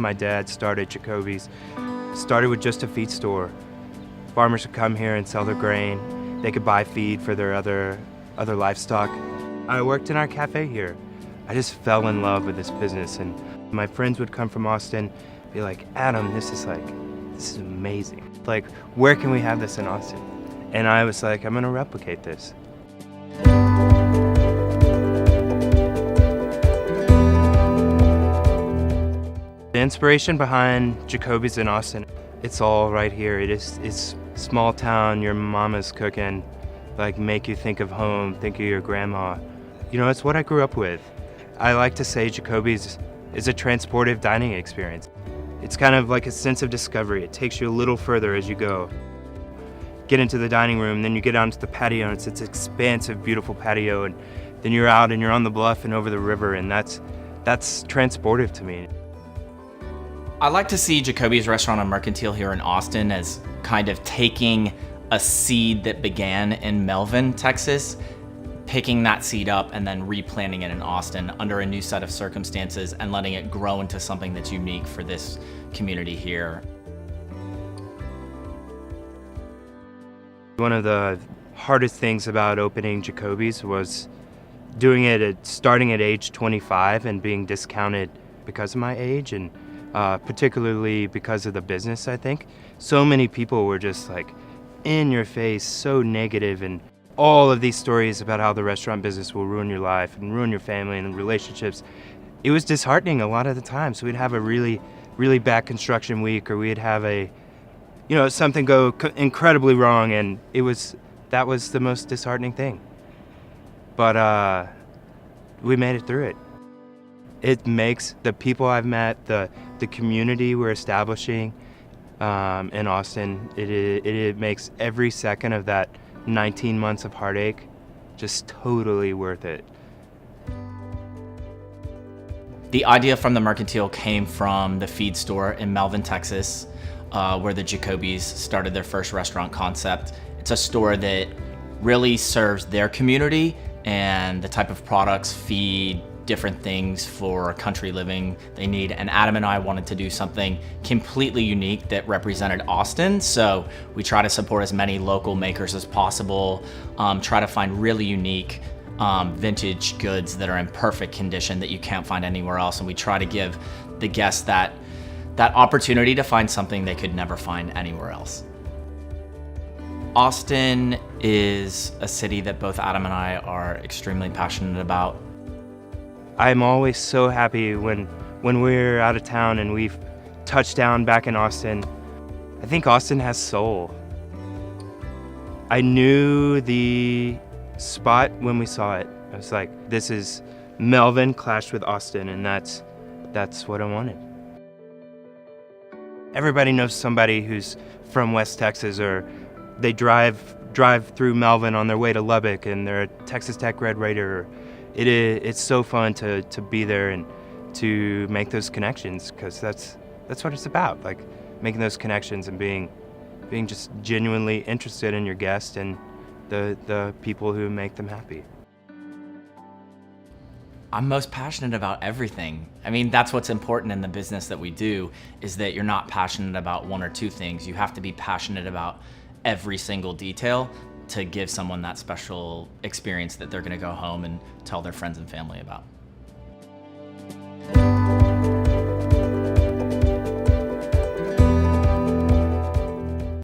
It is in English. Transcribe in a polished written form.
my dad started Jacoby's. Started with just a feed store. Farmers would come here and sell their grain. They could buy feed for their other livestock. I worked in our cafe here. I just fell in love with this business, and my friends would come from Austin, be like, Adam, this is amazing. Like, where can we have this in Austin? And I was like, I'm gonna replicate this. The inspiration behind Jacoby's in Austin, it's all right here. It's small town, your mama's cooking, like make you think of home, think of your grandma. You know, it's what I grew up with. I like to say Jacoby's is a transportive dining experience. It's kind of like a sense of discovery. It takes you a little further as you go. Get into the dining room, then you get onto the patio, and it's this expansive, beautiful patio, and then you're out and you're on the bluff and over the river, and that's transportive to me. I like to see Jacoby's Restaurant and Mercantile here in Austin as kind of taking a seed that began in Melvin, Texas, picking that seed up and then replanting it in Austin under a new set of circumstances and letting it grow into something that's unique for this community here. One of the hardest things about opening Jacoby's was starting at age 25 and being discounted because of my age, and particularly because of the business, I think. So many people were just like in your face, so negative, and all of these stories about how the restaurant business will ruin your life and ruin your family and relationships. It was disheartening a lot of the time. So we'd have a really, really bad construction week, or we'd have something go incredibly wrong, and that was the most disheartening thing. But we made it through it. It makes the people I've met, the community we're establishing in Austin, it makes every second of that 19 months of heartache just totally worth it. The idea from the Mercantile came from the feed store in Melvin, Texas, where the Jacoby's started their first restaurant concept. It's a store that really serves their community and the type of products, feed, different things for country living they need. And Adam and I wanted to do something completely unique that represented Austin. So we try to support as many local makers as possible, try to find really unique vintage goods that are in perfect condition that you can't find anywhere else. And we try to give the guests that opportunity to find something they could never find anywhere else. Austin is a city that both Adam and I are extremely passionate about. I'm always so happy when we're out of town and we've touched down back in Austin. I think Austin has soul. I knew the spot when we saw it. I was like, this is Melvin clashed with Austin, and that's what I wanted. Everybody knows somebody who's from West Texas, or they drive through Melvin on their way to Lubbock, and they're a Texas Tech Red Raider. It's so fun to be there and to make those connections, because that's what it's about, like making those connections and being just genuinely interested in your guest and the people who make them happy. I'm most passionate about everything. I mean, that's what's important in the business that we do, is that you're not passionate about one or two things. You have to be passionate about every single detail to give someone that special experience that they're gonna go home and tell their friends and family about.